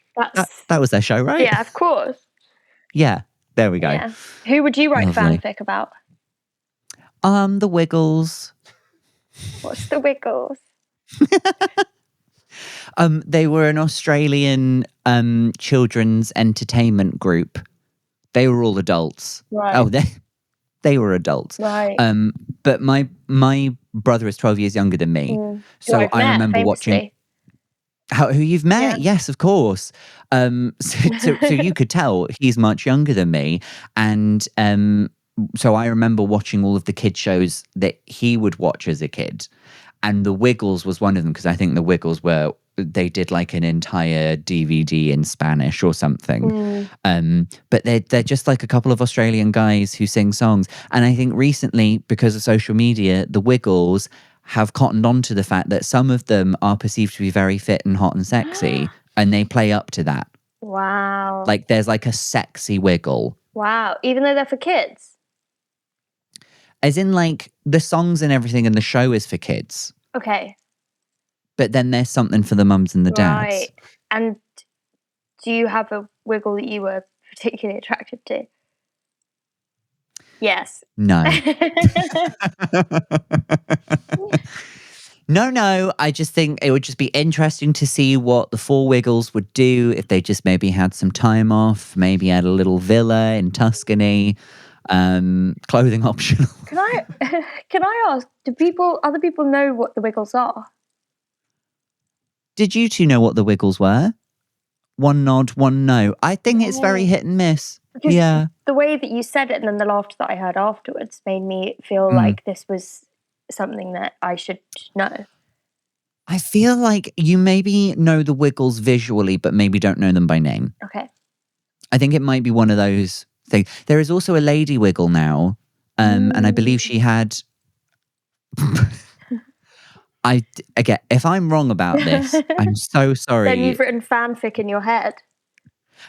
that was their show, right? Yeah, of course. Yeah, there we go. Yeah. Who would you write fanfic about? The Wiggles. What's the Wiggles? They were an Australian children's entertainment group. They were all adults. Right. Oh, they were adults. Right. But my brother is 12 years younger than me. So I remember watching who you've met. Yeah. Yes, of course. So you could tell he's much younger than me. And so I remember watching all of the kid shows that he would watch as a kid. And The Wiggles was one of them because I think The Wiggles they did like an entire DVD in Spanish or something. But they're just like a couple of Australian guys who sing songs. And I think recently, because of social media, The Wiggles have cottoned on to the fact that some of them are perceived to be very fit and hot and sexy, and they play up to that. Wow. Like there's like a sexy wiggle. Wow. Even though they're for kids? As in like the songs and everything in the show is for kids. Okay. But then there's something for the mums and the dads. Right. And do you have a wiggle that you were particularly attracted to? Yes. No. No. I just think it would just be interesting to see what the four Wiggles would do if they just maybe had some time off, maybe had a little villa in Tuscany, clothing optional. Can I ask, other people know what the Wiggles are? Did you two know what the Wiggles were? One nod, one no. I think it's very hit and miss. Because yeah. The way that you said it and then the laughter that I heard afterwards made me feel like this was something that I should know. I feel like you maybe know the Wiggles visually, but maybe don't know them by name. Okay. I think it might be one of those things. There is also a Lady Wiggle now, and I believe she had... Again, if I'm wrong about this, I'm so sorry. Then you've written fanfic in your head.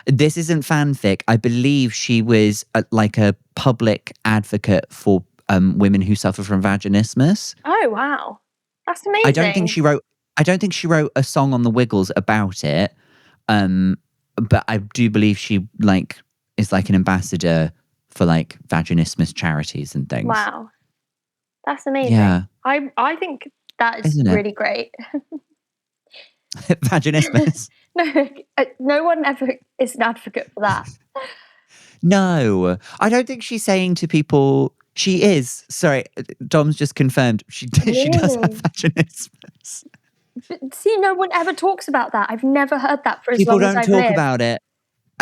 This isn't fanfic. I believe she was like a public advocate for women who suffer from vaginismus. Oh wow, that's amazing. I don't think she wrote a song on the Wiggles about it. But I do believe she is like an ambassador for like vaginismus charities and things. Wow, that's amazing. Yeah, I think that is really great. Vaginismus. No one ever is an advocate for that. No, I don't think she's saying to people. She is. Sorry, Dom's just confirmed. She does have vaginismus. See, no one ever talks about that. I've never heard that for as People long as I've lived. People don't talk about it.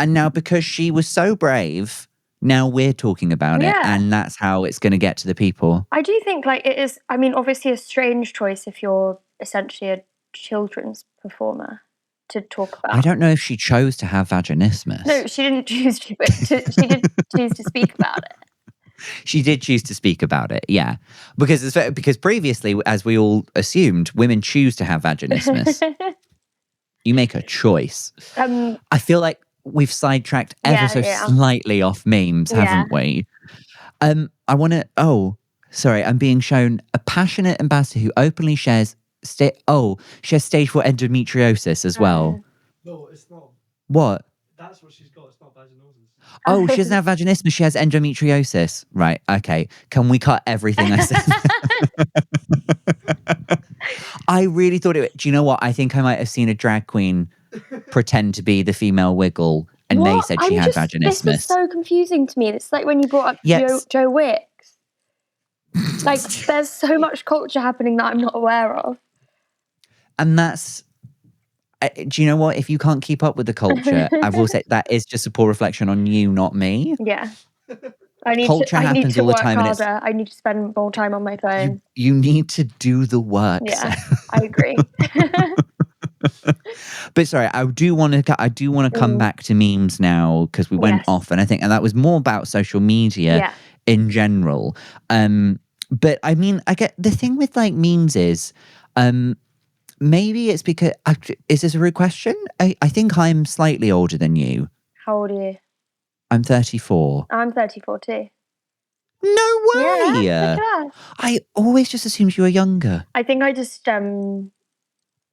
And now because she was so brave, now we're talking about it. And that's how it's going to get to the people. I do think it is, I mean, obviously a strange choice if you're essentially a children's performer to talk about. I don't know if she chose to have vaginismus. No, she didn't choose to, but she did choose to speak about it. She did choose to speak about it, yeah. Because previously, as we all assumed, women choose to have vaginismus. You make a choice. I feel like we've sidetracked ever so slightly off memes, haven't we? I want to... Oh, sorry. I'm being shown a passionate ambassador who openly shares... she has stage 4 endometriosis as well. No, it's not. What? Oh, she doesn't have vaginismus. She has endometriosis. Right. Okay. Can we cut everything I said? I really thought it. Do you know what? I think I might have seen a drag queen pretend to be the female Wiggle, and they said she had vaginismus. This is so confusing to me. It's like when you brought up Joe Wicks. Like, there's so much culture happening that I'm not aware of. And that's. Do you know what? If you can't keep up with the culture, I will say that is just a poor reflection on you, not me. Yeah. I need to work harder. I need to spend more time on my phone. You need to do the work. Yeah, I agree. But sorry, I do want to come back to memes now, because we went off, and that was more about social media in general. But I mean, I get the thing with like memes is, maybe it's because is this a rude question? I think I'm slightly older than you. How old are you? I'm 34. I'm 34 too. No way! Yeah, I always just assumed you were younger. I think I just I'm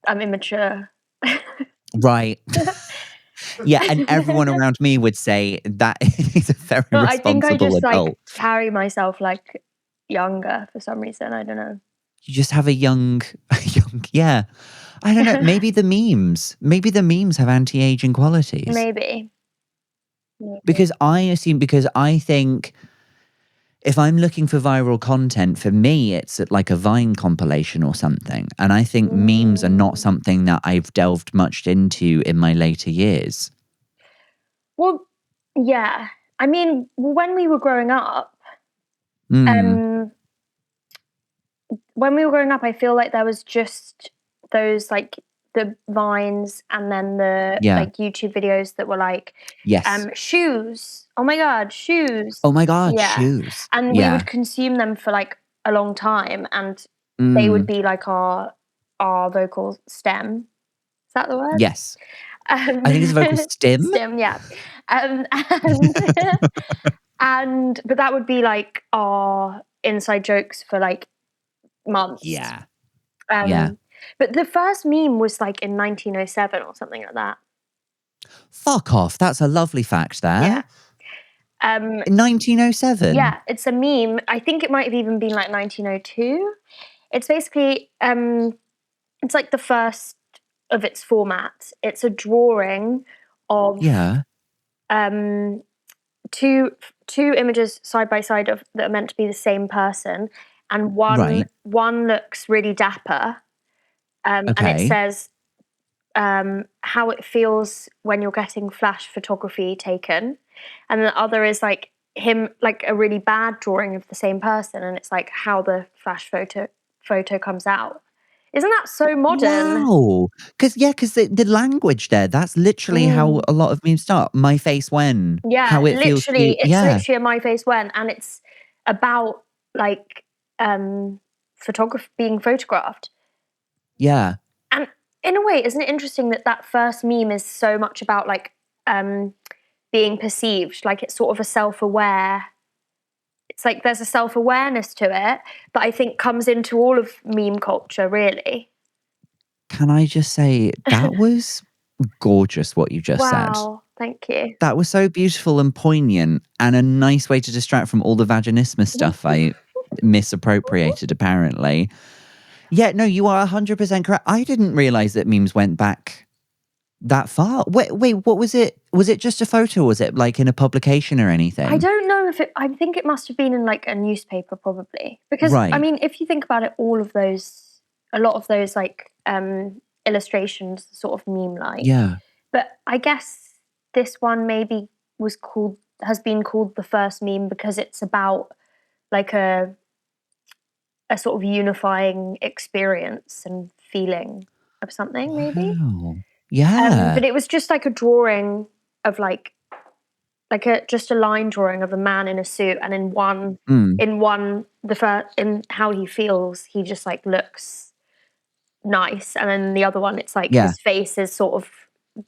immature. Right. Yeah, and everyone around me would say that he's a very responsible I think I just adult. like carry myself like younger for some reason. I don't know. You just have a young, yeah. I don't know. Maybe the memes have anti-aging qualities. Maybe. Because I think if I'm looking for viral content, for me, it's like a Vine compilation or something. And I think memes are not something that I've delved much into in my later years. Well, yeah. I mean, when we were growing up, I feel like there was just those like the Vines and then the like YouTube videos that were like, shoes. Oh my God, shoes. Oh my God, shoes. And we would consume them for like a long time, and they would be like our vocal stem. Is that the word? Yes. I think it's a vocal stem. Stem, yeah. But that would be like our inside jokes for like months. Yeah. But the first meme was like in 1907 or something like that. Fuck off. That's a lovely fact there. Yeah. 1907? Yeah, it's a meme. I think it might have even been like 1902. It's basically, it's like the first of its format. It's a drawing of two images side by side that are meant to be the same person. And one looks really dapper. And it says how it feels when you're getting flash photography taken. And the other is like him, like a really bad drawing of the same person. And it's like how the flash photo comes out. Isn't that so modern? Wow. Because the language there, that's literally how a lot of memes start. My face when. Yeah, how it feels. It's literally a my face when. And it's about like being photographed. Yeah. And in a way, isn't it interesting that first meme is so much about like being perceived? Like it's sort of a self-aware. It's like there's a self-awareness to it that I think comes into all of meme culture, really. Can I just say, that was gorgeous what you just said. Wow, thank you. That was so beautiful and poignant, and a nice way to distract from all the vaginismus stuff I misappropriated, apparently. Yeah, no, you are 100% correct. I didn't realise that memes went back that far. Wait, what was it? Was it just a photo? Was it like in a publication or anything? I don't know I think it must have been in like a newspaper probably. Because, I mean, if you think about it, a lot of those like illustrations sort of meme-like. Yeah. But I guess this one maybe has been called the first meme because it's about like a sort of unifying experience and feeling of something, maybe. Wow. Yeah. But it was just like a drawing of just a line drawing of a man in a suit, and in how he feels, he just like looks nice, and then the other one, it's like his face is sort of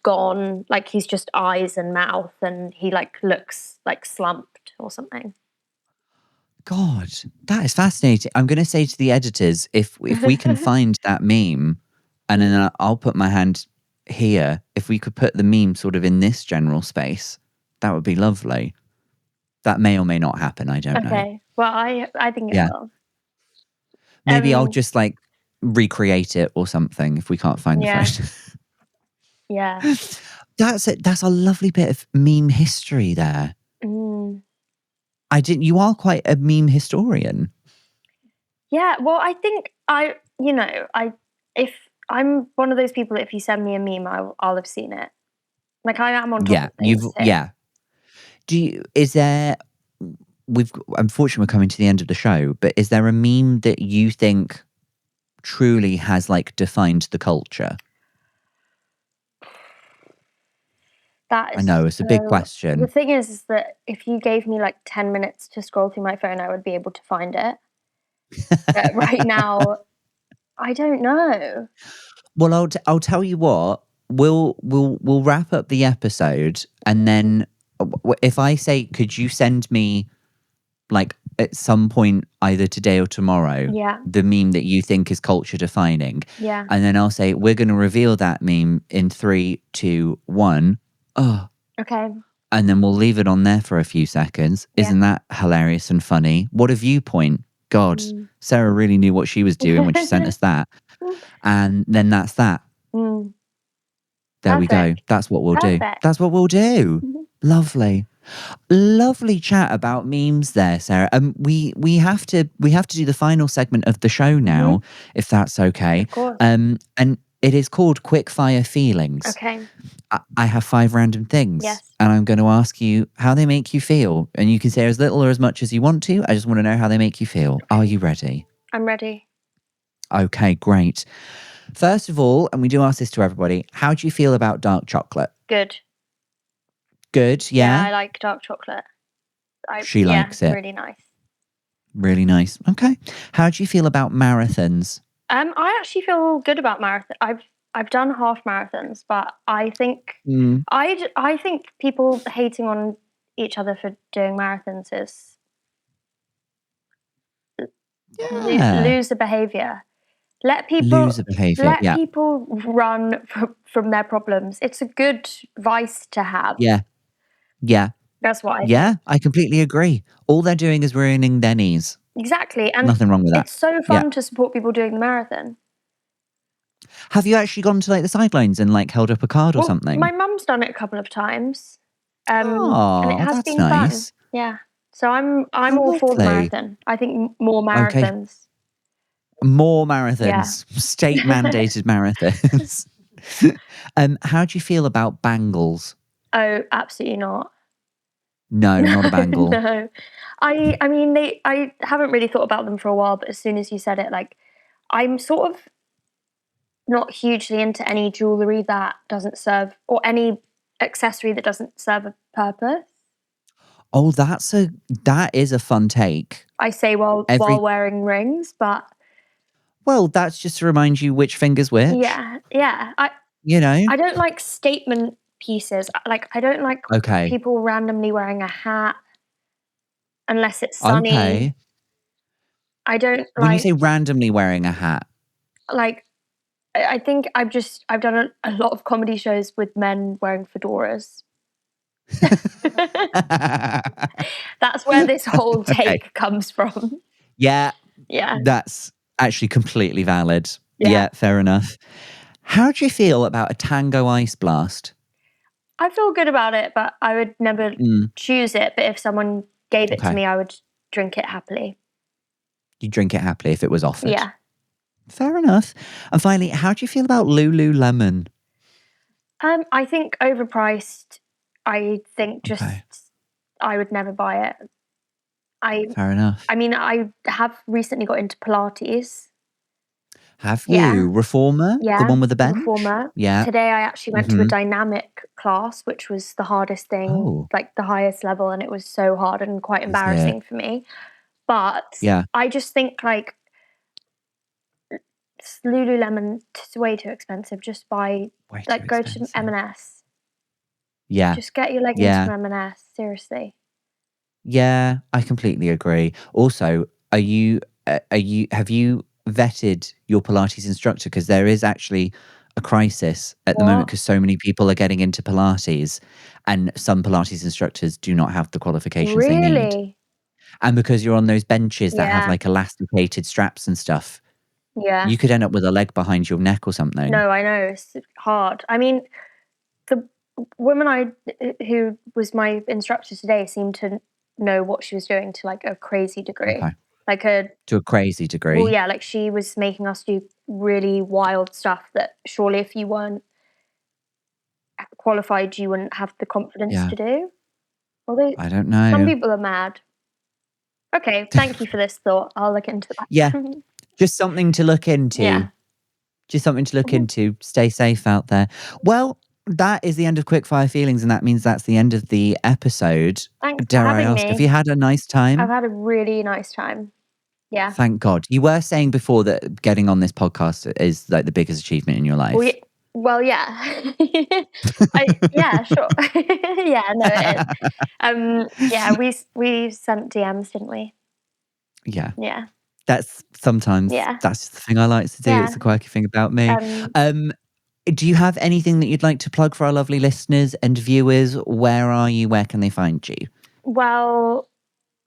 gone, like he's just eyes and mouth, and he like looks like slumped or something. God, that is fascinating. I'm going to say to the editors, if we can find that meme, and then I'll put my hand here, if we could put the meme sort of in this general space, that would be lovely. That may or may not happen. I don't know. Okay. Well, I think it will. Maybe I'll just like recreate it or something if we can't find the photo. Yeah. That's a lovely bit of meme history there. Mm. You are quite a meme historian. Yeah, well, I think if I'm one of those people, if you send me a meme, I'll have seen it. Like, I am on top of things too. Unfortunately, we're coming to the end of the show, but is there a meme that you think truly has like defined the culture? I know it's a big question. The thing is that if you gave me like 10 minutes to scroll through my phone, I would be able to find it. But right now, I don't know. Well, I'll tell you what. We'll wrap up the episode, and then if I say, could you send me like at some point either today or tomorrow the meme that you think is culture defining? Yeah. And then I'll say we're going to reveal that meme in 3, 2, 1. Oh. Okay. And then we'll leave it on there for a few seconds. Yeah. Isn't that hilarious and funny? What a viewpoint. God, Sarah really knew what she was doing when she sent us that. And then that's that. Mm. There we go. That's what we'll do. That's what we'll do. Lovely. Lovely chat about memes there, Sarah. We have to do the final segment of the show now, if that's okay. Of course. And it is called Quickfire Feelings. Okay. I have 5 random things. Yes. And I'm going to ask you how they make you feel. And you can say as little or as much as you want to. I just want to know how they make you feel. Okay. Are you ready? I'm ready. Okay, great. First of all, and we do ask this to everybody, how do you feel about dark chocolate? Good. Good, yeah? Yeah, I like dark chocolate. She likes it. Really nice. Really nice. Okay. How do you feel about marathons? I actually feel good about marathons. I've done half marathons, but I think I think people hating on each other for doing marathons is lose the behavior. Let people people run from their problems. It's a good vice to have. Yeah. That's what I think. Yeah, I completely agree. All they're doing is ruining their knees. Exactly. And nothing wrong with that. It's so fun to support people doing the marathon. Have you actually gone to like the sidelines and like held up a card or something? My mum's done it a couple of times. And it has been nice. fun. Yeah. So I'm all for the marathon. I think more marathons. Okay. More marathons. Yeah. State mandated marathons. How do you feel about bangles? Oh, absolutely not. No, not a bangle. No. I mean I haven't really thought about them for a while, but as soon as you said it, like I'm sort of not hugely into any jewellery that doesn't serve, or any accessory that doesn't serve a purpose. Oh, that is a fun take. I say while wearing rings, but well, that's just to remind you which finger's which. Yeah. I don't like statement pieces. Like I don't like people randomly wearing a hat unless it's sunny. Okay. I don't like when you say randomly wearing a hat. Like I think I've done a lot of comedy shows with men wearing fedoras. That's where this whole take comes from. Yeah. That's actually completely valid. Yeah, fair enough. How do you feel about a tango ice blast? I feel good about it, but I would never choose it. But if someone gave it to me, I would drink it happily. You'd drink it happily if it was offered? Yeah. Fair enough. And finally, how do you feel about Lululemon? I think overpriced. I think I would never buy it. Fair enough. I mean, I have recently got into Pilates. Have you? Yeah. Reformer? Yeah. The one with the bench? Reformer. Yeah. Today I actually went to a dynamic class, which was the hardest thing, like the highest level, and it was so hard and quite embarrassing for me. But I just think like Lululemon is way too expensive. Just buy, go to M&S. Yeah. Just get your leggings from M&S. Seriously. Yeah, I completely agree. Also, have you vetted your Pilates instructor? Because there is actually a crisis at the moment because so many people are getting into Pilates, and some Pilates instructors do not have the qualifications they need. Really? And because you're on those benches that have Yeah. like elasticated straps and stuff, Yeah. you could end up with a leg behind your neck or something. No, I know. It's hard. I mean, the woman who was my instructor today seemed to know what she was doing to like a crazy degree. Okay. Like to a crazy degree. Well, yeah, like she was making us do really wild stuff that surely if you weren't qualified, you wouldn't have the confidence to do. Although I don't know. some people are mad. Okay, thank you for this thought. I'll look into that. Yeah, just something to look into. Yeah. Just something to look into. Stay safe out there. Well, that is the end of Quickfire Feelings, and that means that's the end of the episode. Thanks Dare for I having ask, me. have you had a nice time? I've had a really nice time. Yeah. Thank God. You were saying before that getting on this podcast is like the biggest achievement in your life. Well, yeah. Yeah, sure. Yeah, no, it is. Yeah, we sent DMs, didn't we? Yeah. Yeah. That's sometimes that's the thing I like to do. Yeah. It's a quirky thing about me. Do you have anything that you'd like to plug for our lovely listeners and viewers? Where are you? Where can they find you? Well,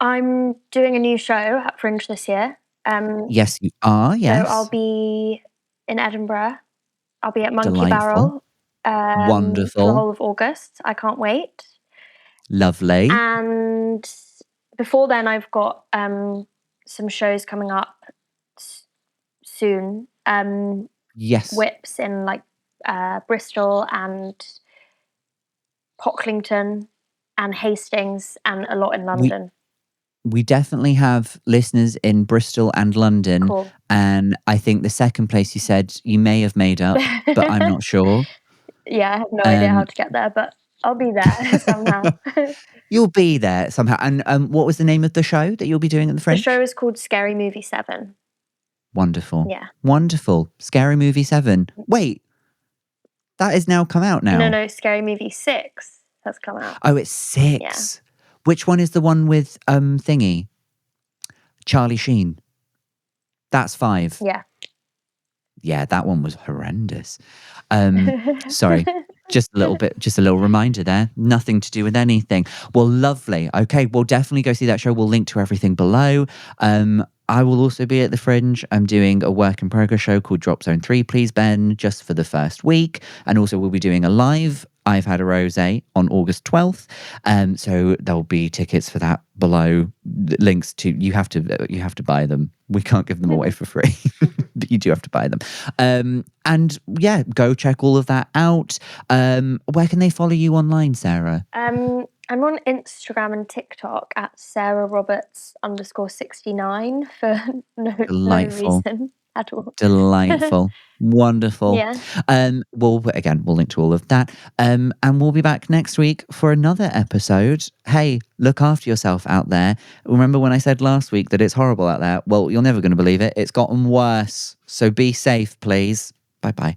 I'm doing a new show at Fringe this year. Yes, you are. Yes. So I'll be in Edinburgh. I'll be at Monkey Delightful. Barrel. Wonderful. For the whole of August. I can't wait. Lovely. And before then, I've got some shows coming up soon. Yes. Whips in like Bristol and Pocklington and Hastings and a lot in London. We definitely have listeners in Bristol and London. Cool. And I think the second place you said you may have made up, but I'm not sure. Yeah, I have no idea how to get there, but I'll be there somehow. You'll be there somehow. And what was the name of the show that you'll be doing at the Fringe? The show is called Scary Movie 7. Wonderful. Yeah. Wonderful. Scary Movie 7. Wait, that is now come out now? No, Scary Movie 6 has come out. Oh, it's 6. Yeah. Which one is the one with thingy? Charlie Sheen. That's 5. Yeah. Yeah, that one was horrendous. Sorry. Just a little reminder there. Nothing to do with anything. Well, lovely. Okay, we'll definitely go see that show. We'll link to everything below. I will also be at the Fringe. I'm doing a work in progress show called Drop Zone 3, Please Ben, just for the first week. And also we'll be doing a live I've Had a Rosé on August 12th. So there'll be tickets for that below. Links to, you have to buy them. We can't give them away for free, but you do have to buy them. And yeah, go check all of that out. Where can they follow you online, Sarah? I'm on Instagram and TikTok at SarahRoberts_69 for no reason at all. Delightful. Wonderful. Yeah. We'll link to all of that. And we'll be back next week for another episode. Hey, look after yourself out there. Remember when I said last week that it's horrible out there? Well, you're never going to believe it. It's gotten worse. So be safe, please. Bye-bye.